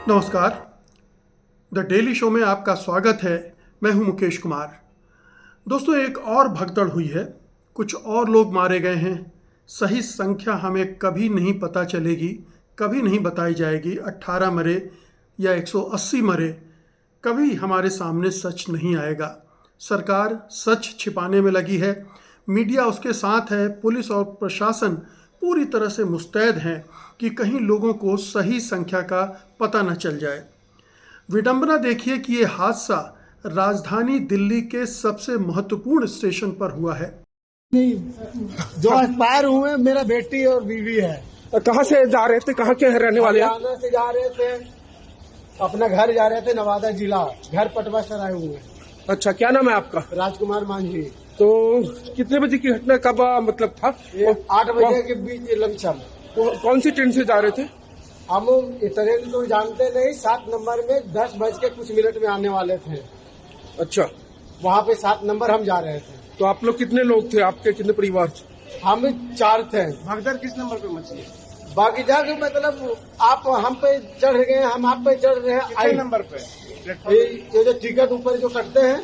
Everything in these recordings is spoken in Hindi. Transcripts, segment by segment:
नमस्कार। द डेली शो में आपका स्वागत है। मैं हूं मुकेश कुमार। दोस्तों, एक और भगदड़ हुई है। कुछ और लोग मारे गए हैं। सही संख्या हमें कभी नहीं पता चलेगी, कभी नहीं बताई जाएगी। 18 मरे या 180 मरे, कभी हमारे सामने सच नहीं आएगा। सरकार सच छिपाने में लगी है, मीडिया उसके साथ है, पुलिस और प्रशासन पूरी तरह से मुस्तैद हैं कि कहीं लोगों को सही संख्या का पता न चल जाए। विडंबना देखिए कि ये हादसा राजधानी दिल्ली के सबसे महत्वपूर्ण स्टेशन पर हुआ है। नहीं, जो एक्सपायर हुए मेरा बेटी और बीवी है। कहाँ से जा रहे थे, कहाँ के रहने वाले हैं? हरियाणा से जा रहे थे, अपना घर जा रहे थे, नवादा जिला, घर पटवा सराय हुए। अच्छा, क्या नाम है आपका? राजकुमार मांझी। तो कितने बजे की घटना, कब मतलब था? 8 बजे के बीच लमसम। कौन सी ट्रेन से जा रहे थे? हम ट्रेन तो जानते नहीं, 7 नंबर में 10 बज के कुछ मिनट में आने वाले थे। अच्छा, वहाँ पे 7 नंबर हम जा रहे थे। तो आप लोग कितने लोग थे, आपके कितने परिवार? हम 4 थे। भगदड़ किस नंबर पे मची है? बाकी जाके मतलब आप हम पे चढ़ गए, हम आप पे चढ़ रहे हैं। आई नंबर पे ये जो टिकट ऊपर जो कटते हैं,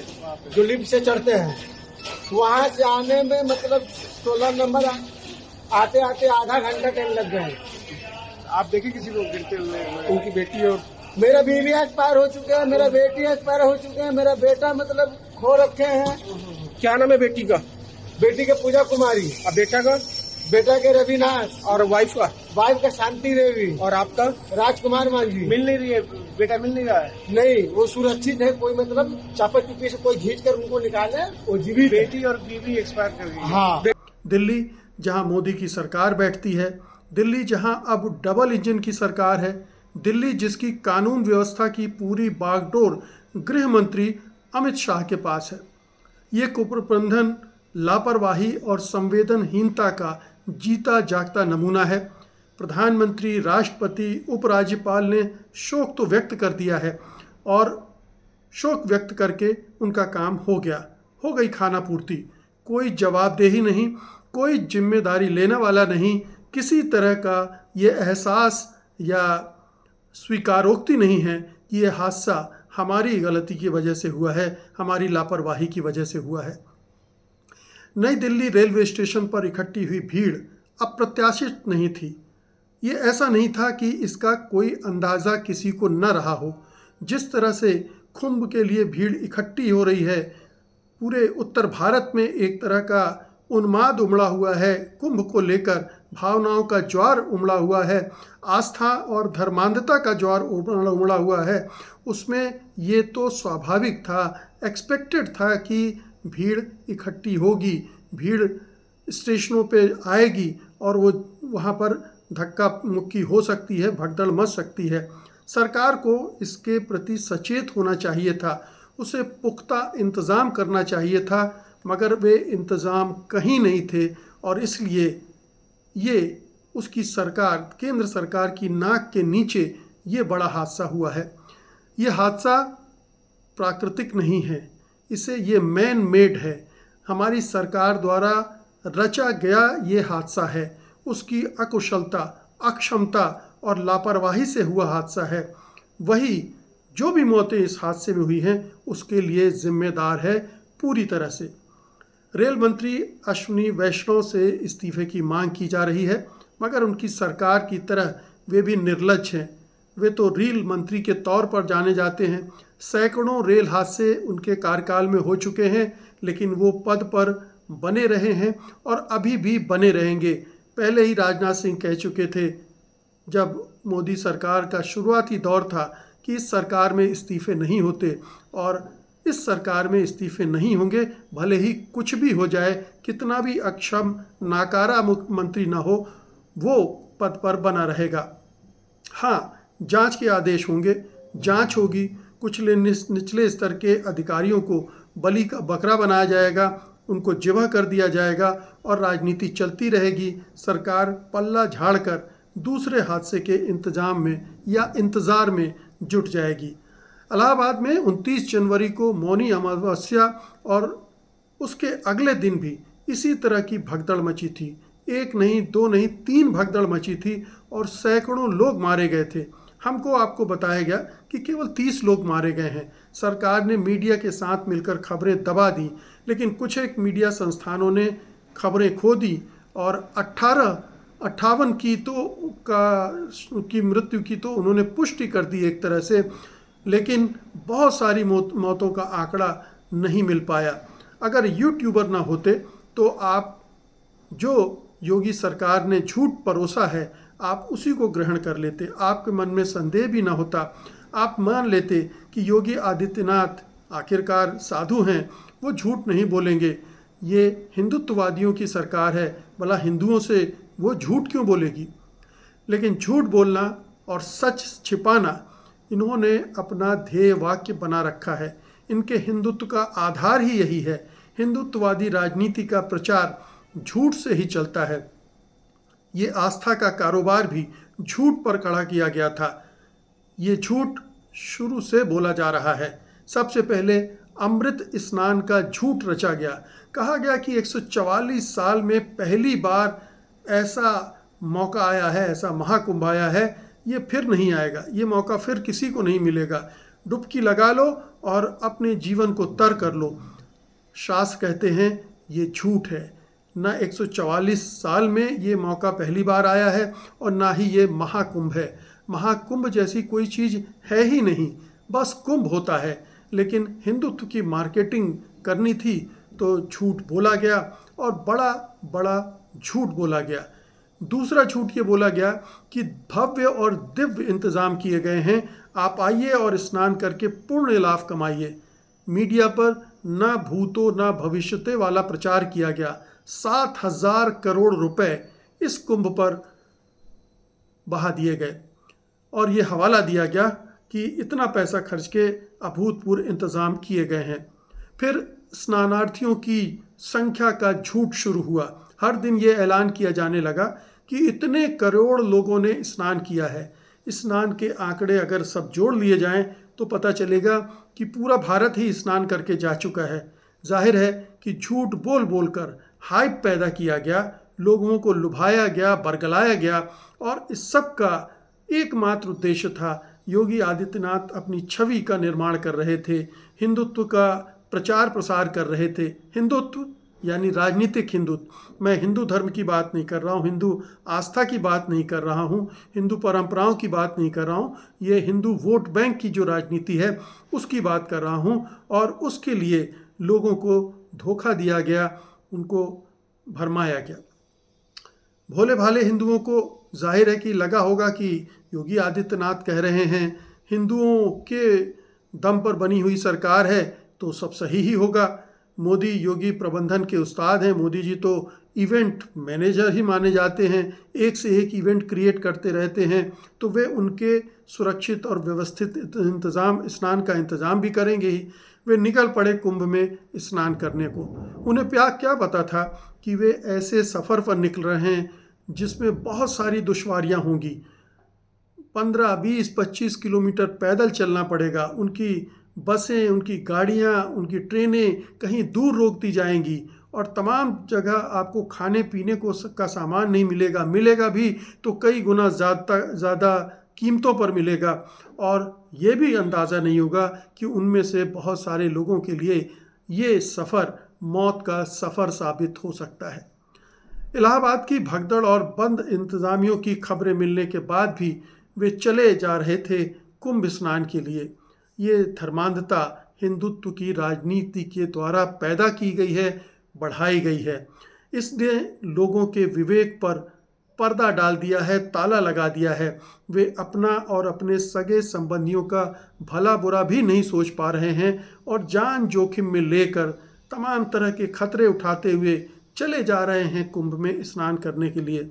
जो लिफ्ट से चढ़ते हैं, वहाँ से आने में मतलब 16 नंबर आते आते आधा घंटा टाइम लग गए। आप देखे किसी को गिरते हुए? उनकी बेटी और मेरा बीवी एक्सपायर हो चुके हैं, मेरा बेटी एक्सपायर हो चुके हैं, मेरा बेटा मतलब खो रखे हैं। क्या नाम है बेटी का? बेटी के पूजा कुमारी। और बेटा का? बेटा के रविनाश। और वाइफ का? वाइफ का शांति देवी। और आपका? राजकुमार मांझी। मिल नहीं रही है, बेटा मिल नहीं रहा है? नहीं, वो सुरक्षित है, कोई मतलब चापा चुपी से कोई खींच कर उनको निकाले, वो जीवित। बेटी और बीवी एक्सपायर कर गई। हाँ। दिल्ली जहां मोदी की सरकार बैठती है, दिल्ली जहां अब डबल इंजन की सरकार है, दिल्ली जिसकी कानून व्यवस्था की पूरी बागडोर गृह मंत्री अमित शाह के पास है, ये कुप्रबंधन, लापरवाही और संवेदनहीनता का जीता जागता नमूना है। प्रधानमंत्री, राष्ट्रपति, उपराज्यपाल ने शोक तो व्यक्त कर दिया है और शोक व्यक्त करके उनका काम हो गया, हो गई खाना पूर्ति। कोई जवाबदेही नहीं, कोई जिम्मेदारी लेने वाला नहीं, किसी तरह का ये एहसास या स्वीकारोक्ति नहीं है कि ये हादसा हमारी गलती की वजह से हुआ है, हमारी लापरवाही की वजह से हुआ है। नई दिल्ली रेलवे स्टेशन पर इकट्ठी हुई भीड़ अप्रत्याशित नहीं थी। ये ऐसा नहीं था कि इसका कोई अंदाज़ा किसी को न रहा हो। जिस तरह से कुंभ के लिए भीड़ इकट्ठी हो रही है, पूरे उत्तर भारत में एक तरह का उन्माद उमड़ा हुआ है। कुंभ को लेकर भावनाओं का ज्वार उमड़ा हुआ है, आस्था और धर्मांधता का ज्वार उमड़ा हुआ है। उसमें ये तो स्वाभाविक था, एक्सपेक्टेड था कि भीड़ इकट्ठी होगी, भीड़ स्टेशनों पे आएगी और वो वहाँ पर धक्का मुक्की हो सकती है, भगदड़ मच सकती है। सरकार को इसके प्रति सचेत होना चाहिए था, उसे पुख्ता इंतज़ाम करना चाहिए था, मगर वे इंतज़ाम कहीं नहीं थे और इसलिए ये उसकी सरकार, केंद्र सरकार की नाक के नीचे ये बड़ा हादसा हुआ है। ये हादसा प्राकृतिक नहीं है, इसे ये मैन मेड है, हमारी सरकार द्वारा रचा गया ये हादसा है। उसकी अकुशलता, अक्षमता और लापरवाही से हुआ हादसा है। वही जो भी मौतें इस हादसे में हुई हैं उसके लिए जिम्मेदार है पूरी तरह से। रेल मंत्री अश्विनी वैष्णव से इस्तीफे की मांग की जा रही है, मगर उनकी सरकार की तरह वे भी निर्लज हैं। वे तो रेल मंत्री के तौर पर जाने जाते हैं। सैकड़ों रेल हादसे उनके कार्यकाल में हो चुके हैं, लेकिन वो पद पर बने रहे हैं और अभी भी बने रहेंगे। पहले ही राजनाथ सिंह कह चुके थे, जब मोदी सरकार का शुरुआती दौर था, कि इस सरकार में इस्तीफे नहीं होते और इस सरकार में इस्तीफे नहीं होंगे, भले ही कुछ भी हो जाए, कितना भी अक्षम नाकारा मुख्यमंत्री ना हो, वो पद पर बना रहेगा। हाँ, जांच के आदेश होंगे, जांच होगी, कुछ निचले स्तर के अधिकारियों को बलि का बकरा बनाया जाएगा, उनको जिबा कर दिया जाएगा और राजनीति चलती रहेगी। सरकार पल्ला झाड़कर दूसरे हादसे के इंतजाम में या इंतज़ार में जुट जाएगी। इलाहाबाद में 29 जनवरी को मौनी अमावस्या और उसके अगले दिन भी इसी तरह की भगदड़ मची थी। एक नहीं, दो नहीं, 3 भगदड़ मची थी और सैकड़ों लोग मारे गए थे। हमको आपको बताया गया कि केवल 30 लोग मारे गए हैं। सरकार ने मीडिया के साथ मिलकर खबरें दबा दी, लेकिन कुछ एक मीडिया संस्थानों ने खबरें खो दी और 58 की मृत्यु की तो उन्होंने पुष्टि कर दी एक तरह से, लेकिन बहुत सारी मौतों का आंकड़ा नहीं मिल पाया। अगर यूट्यूबर ना होते तो आप जो योगी सरकार ने झूठ परोसा है आप उसी को ग्रहण कर लेते, आपके मन में संदेह भी ना होता, आप मान लेते कि योगी आदित्यनाथ आखिरकार साधु हैं, वो झूठ नहीं बोलेंगे, ये हिंदुत्ववादियों की सरकार है, भला हिंदुओं से वो झूठ क्यों बोलेगी। लेकिन झूठ बोलना और सच छिपाना इन्होंने अपना ध्येय वाक्य बना रखा है। इनके हिंदुत्व का आधार ही यही है। हिंदुत्ववादी राजनीति का प्रचार झूठ से ही चलता है। ये आस्था का कारोबार भी झूठ पर खड़ा किया गया था। ये झूठ शुरू से बोला जा रहा है। सबसे पहले अमृत स्नान का झूठ रचा गया। कहा गया कि 144 साल में पहली बार ऐसा मौका आया है, ऐसा महाकुंभ आया है, ये फिर नहीं आएगा, ये मौका फिर किसी को नहीं मिलेगा। डुबकी लगा लो और अपने जीवन को तर कर लो। शास्त्र कहते हैं ये झूठ है। ना 144 साल में ये मौका पहली बार आया है और ना ही ये महाकुंभ है। महाकुंभ जैसी कोई चीज़ है ही नहीं, बस कुंभ होता है। लेकिन हिंदुत्व की मार्केटिंग करनी थी तो झूठ बोला गया और बड़ा बड़ा झूठ बोला गया। दूसरा झूठ ये बोला गया कि भव्य और दिव्य इंतज़ाम किए गए हैं, आप आइए और स्नान करके पुण्य लाभ कमाइए। मीडिया पर ना भूतो ना भविष्यते वाला प्रचार किया गया। 7,000 करोड़ रुपए इस कुंभ पर बहा दिए गए और ये हवाला दिया गया कि इतना पैसा खर्च के अभूतपूर्व इंतज़ाम किए गए हैं। फिर स्नानार्थियों की संख्या का झूठ शुरू हुआ। हर दिन ये ऐलान किया जाने लगा कि इतने करोड़ लोगों ने स्नान किया है। स्नान के आंकड़े अगर सब जोड़ लिए जाएं तो पता चलेगा कि पूरा भारत ही स्नान करके जा चुका है। जाहिर है कि झूठ बोल बोलकर हाइप पैदा किया गया, लोगों को लुभाया गया, बरगलाया गया और इस सब का एकमात्र उद्देश्य था, योगी आदित्यनाथ अपनी छवि का निर्माण कर रहे थे, हिंदुत्व का प्रचार प्रसार कर रहे थे। हिंदुत्व यानी राजनीतिक हिंदुत्व। मैं हिंदू धर्म की बात नहीं कर रहा हूँ, हिंदू आस्था की बात नहीं कर रहा हूँ, हिंदू परंपराओं की बात नहीं कर रहा हूँ, ये हिंदू वोट बैंक की जो राजनीति है उसकी बात कर रहा हूँ। और उसके लिए लोगों को धोखा दिया गया, उनको भरमाया गया। भोले भाले हिंदुओं को जाहिर है कि लगा होगा कि योगी आदित्यनाथ कह रहे हैं हिंदुओं के दम पर बनी हुई सरकार है तो सब सही ही होगा। मोदी योगी प्रबंधन के उस्ताद हैं। मोदी जी तो इवेंट मैनेजर ही माने जाते हैं, एक से एक इवेंट क्रिएट करते रहते हैं, तो वे उनके सुरक्षित और व्यवस्थित इंतज़ाम, स्नान का इंतज़ाम भी करेंगे ही। वे निकल पड़े कुंभ में स्नान करने को। उन्हें क्या पता था कि वे ऐसे सफ़र पर निकल रहे हैं जिसमें बहुत सारी दुश्वारियां होंगी। 15, 20, 25 किलोमीटर पैदल चलना पड़ेगा। उनकी बसें, उनकी गाड़ियां, उनकी ट्रेनें कहीं दूर रोक दी जाएंगी और तमाम जगह आपको खाने पीने का सामान नहीं मिलेगा, मिलेगा भी तो कई गुना ज़्यादा कीमतों पर मिलेगा। और ये भी अंदाज़ा नहीं होगा कि उनमें से बहुत सारे लोगों के लिए ये सफ़र मौत का सफ़र साबित हो सकता है। इलाहाबाद की भगदड़ और बंद इंतज़ामियों की खबरें मिलने के बाद भी वे चले जा रहे थे कुंभ स्नान के लिए। ये धर्मांधता हिंदुत्व की राजनीति के द्वारा पैदा की गई है, बढ़ाई गई है। इसने लोगों के विवेक पर पर्दा डाल दिया है, ताला लगा दिया है। वे अपना और अपने सगे संबंधियों का भला बुरा भी नहीं सोच पा रहे हैं और जान जोखिम में लेकर तमाम तरह के खतरे उठाते हुए चले जा रहे हैं कुंभ में स्नान करने के लिए।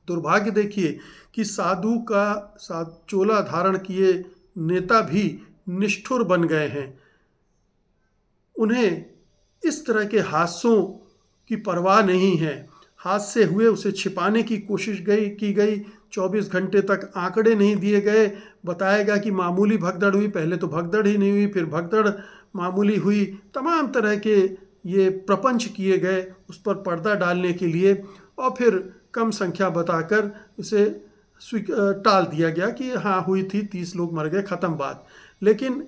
दुर्भाग्य देखिए कि साधु का चोला धारण किए नेता भी निष्ठुर बन गए हैं। उन्हें इस तरह के हादसों की परवाह नहीं है। हादसे हुए, उसे छिपाने की कोशिश की गई। 24 घंटे तक आंकड़े नहीं दिए गए। बताया गया कि मामूली भगदड़ हुई, पहले तो भगदड़ ही नहीं हुई, फिर भगदड़ मामूली हुई। तमाम तरह के ये प्रपंच किए गए उस पर पर्दा डालने के लिए और फिर कम संख्या बताकर इसे टाल दिया गया कि हाँ हुई थी, 30 लोग मर गए, ख़त्म बात। लेकिन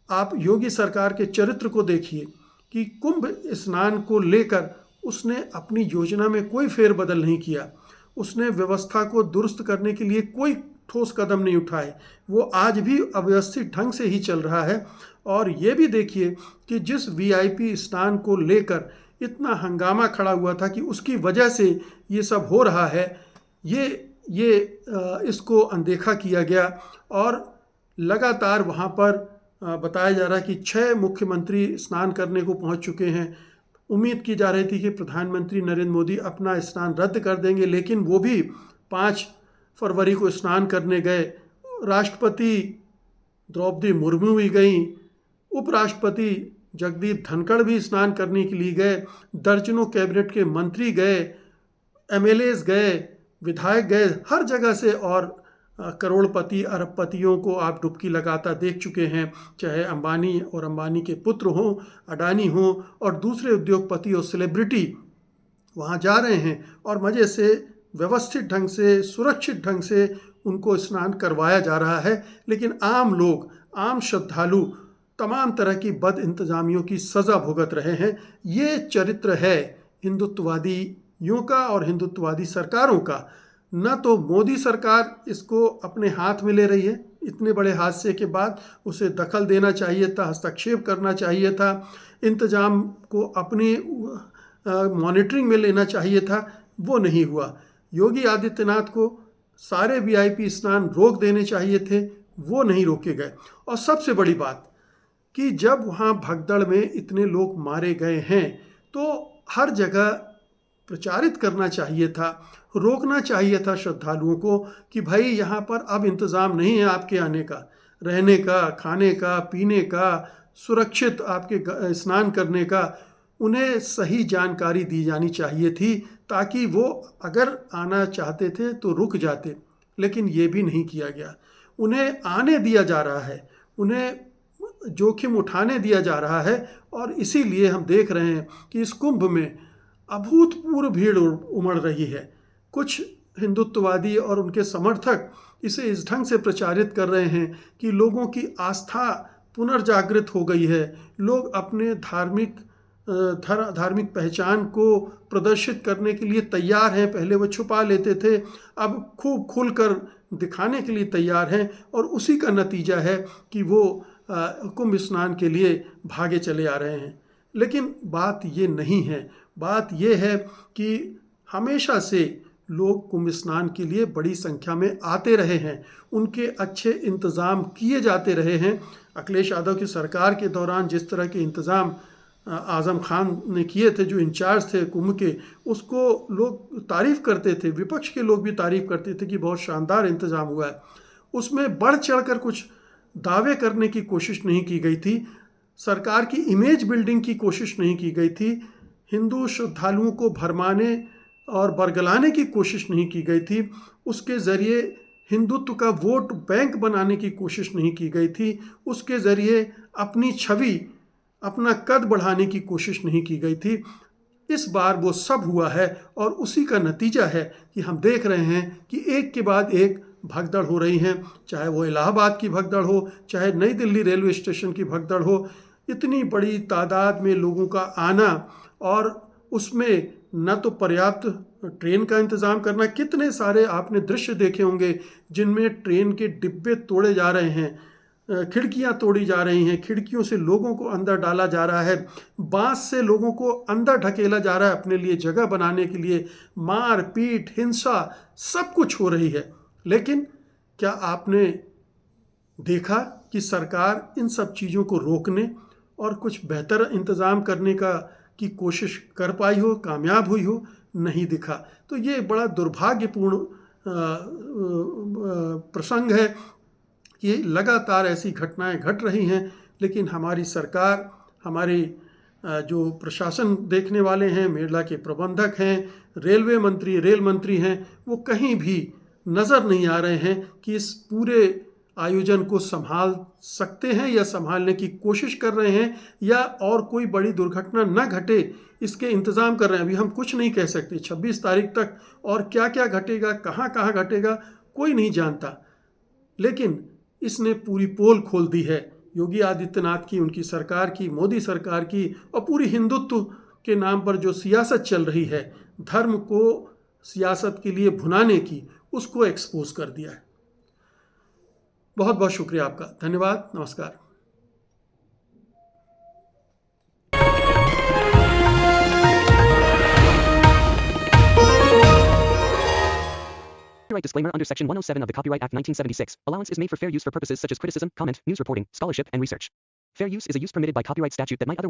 आप योगी सरकार के चरित्र को देखिए कि कुंभ स्नान को लेकर उसने अपनी योजना में कोई फेरबदल नहीं किया, उसने व्यवस्था को दुरुस्त करने के लिए कोई ठोस कदम नहीं उठाए। वो आज भी अव्यवस्थित ढंग से ही चल रहा है। और ये भी देखिए कि जिस वीआईपी स्नान को लेकर इतना हंगामा खड़ा हुआ था कि उसकी वजह से ये सब हो रहा है, इसको अनदेखा किया गया। और लगातार वहाँ पर बताया जा रहा है कि 6 मुख्यमंत्री स्नान करने को पहुँच चुके हैं। उम्मीद की जा रही थी कि प्रधानमंत्री नरेंद्र मोदी अपना स्नान रद्द कर देंगे, लेकिन वो भी 5 फरवरी को स्नान करने गए। राष्ट्रपति द्रौपदी मुर्मू भी गईं, उपराष्ट्रपति जगदीप धनखड़ भी स्नान करने के लिए गए, दर्जनों कैबिनेट के मंत्री गए, एमएलएज गए, विधायक गए, हर जगह से। और करोड़पति अरबपतियों को आप डुबकी लगाता देख चुके हैं, चाहे अंबानी और अंबानी के पुत्र हों, अडानी हों, और दूसरे उद्योगपति और सेलिब्रिटी वहाँ जा रहे हैं और मज़े से, व्यवस्थित ढंग से, सुरक्षित ढंग से उनको स्नान करवाया जा रहा है। लेकिन आम लोग, आम श्रद्धालु तमाम तरह की बद इंतजामियों की सज़ा भुगत रहे हैं। ये चरित्र है हिंदुत्ववादियों का और हिंदुत्ववादी सरकारों का। न तो मोदी सरकार इसको अपने हाथ में ले रही है, इतने बड़े हादसे के बाद उसे दखल देना चाहिए था, हस्तक्षेप करना चाहिए था, इंतजाम को अपनी मॉनिटरिंग में लेना चाहिए था, वो नहीं हुआ। योगी आदित्यनाथ को सारे वीआईपी स्नान रोक देने चाहिए थे, वो नहीं रोके गए। और सबसे बड़ी बात कि जब वहाँ भगदड़ में इतने लोग मारे गए हैं तो हर जगह प्रचारित करना चाहिए था, रोकना चाहिए था श्रद्धालुओं को कि भाई यहाँ पर अब इंतज़ाम नहीं है आपके आने का, रहने का, खाने का, पीने का, सुरक्षित आपके स्नान करने का। उन्हें सही जानकारी दी जानी चाहिए थी ताकि वो अगर आना चाहते थे तो रुक जाते, लेकिन ये भी नहीं किया गया। उन्हें आने दिया जा रहा है, उन्हें जोखिम उठाने दिया जा रहा है। और इसीलिए हम देख रहे हैं कि इस कुंभ में अभूतपूर्व भीड़ उमड़ रही है। कुछ हिंदुत्ववादी और उनके समर्थक इसे इस ढंग से प्रचारित कर रहे हैं कि लोगों की आस्था पुनर्जागृत हो गई है, लोग अपने धार्मिक पहचान को प्रदर्शित करने के लिए तैयार हैं। पहले वो छुपा लेते थे, अब खूब खुलकर दिखाने के लिए तैयार हैं। और उसी का नतीजा है कि वो कुंभ स्नान के लिए भागे चले आ रहे हैं। लेकिन बात ये नहीं है, बात ये है कि हमेशा से लोग कुंभ स्नान के लिए बड़ी संख्या में आते रहे हैं, उनके अच्छे इंतज़ाम किए जाते रहे हैं। अखिलेश यादव की सरकार के दौरान जिस तरह के इंतज़ाम आज़म खान ने किए थे, जो इंचार्ज थे कुंभ के, उसको लोग तारीफ़ करते थे, विपक्ष के लोग भी तारीफ़ करते थे कि बहुत शानदार इंतज़ाम हुआ है। उसमें बढ़ चढ़कर कुछ दावे करने की कोशिश नहीं की गई थी, सरकार की इमेज बिल्डिंग की कोशिश नहीं की गई थी, हिंदू श्रद्धालुओं को भरमाने और बरगलाने की कोशिश नहीं की गई थी, उसके ज़रिए हिंदुत्व का वोट बैंक बनाने की कोशिश नहीं की गई थी, उसके ज़रिए अपनी छवि, अपना कद बढ़ाने की कोशिश नहीं की गई थी। इस बार वो सब हुआ है और उसी का नतीजा है कि हम देख रहे हैं कि एक के बाद एक भगदड़ हो रही हैं, चाहे वो इलाहाबाद की भगदड़ हो, चाहे नई दिल्ली रेलवे स्टेशन की भगदड़ हो। इतनी बड़ी तादाद में लोगों का आना और उसमें न तो पर्याप्त ट्रेन का इंतज़ाम करना, कितने सारे आपने दृश्य देखे होंगे जिनमें ट्रेन के डिब्बे तोड़े जा रहे हैं, खिड़कियां तोड़ी जा रही हैं, खिड़कियों से लोगों को अंदर डाला जा रहा है, बांस से लोगों को अंदर ढकेला जा रहा है अपने लिए जगह बनाने के लिए, मार पीट, हिंसा, सब कुछ हो रही है। लेकिन क्या आपने देखा कि सरकार इन सब चीज़ों को रोकने और कुछ बेहतर इंतज़ाम करने की कोशिश कर पाई हो, कामयाब हुई हो? नहीं दिखा। तो ये बड़ा दुर्भाग्यपूर्ण प्रसंग है कि लगातार ऐसी घटनाएं घट रही हैं, लेकिन हमारी सरकार, हमारे जो प्रशासन देखने वाले हैं, मेला के प्रबंधक हैं, रेल मंत्री हैं, वो कहीं भी नज़र नहीं आ रहे हैं कि इस पूरे आयोजन को संभाल सकते हैं या संभालने की कोशिश कर रहे हैं, या और कोई बड़ी दुर्घटना न घटे इसके इंतज़ाम कर रहे हैं। अभी हम कुछ नहीं कह सकते 26 तारीख तक और क्या क्या घटेगा, कहाँ कहाँ घटेगा, कोई नहीं जानता। लेकिन इसने पूरी पोल खोल दी है योगी आदित्यनाथ की, उनकी सरकार की, मोदी सरकार की, और पूरी हिंदुत्व के नाम पर जो सियासत चल रही है, धर्म को सियासत के लिए भुनाने की, उसको एक्सपोज कर दिया है। बहुत बहुत शुक्रिया आपका, धन्यवाद, नमस्कार। Copyright disclaimer under Section 107 of the Copyright Act 1976. Allowance is made for fair use for purposes such as criticism, comment, news reporting, scholarship, and research. Fair use is a use permitted by copyright statute that might otherwise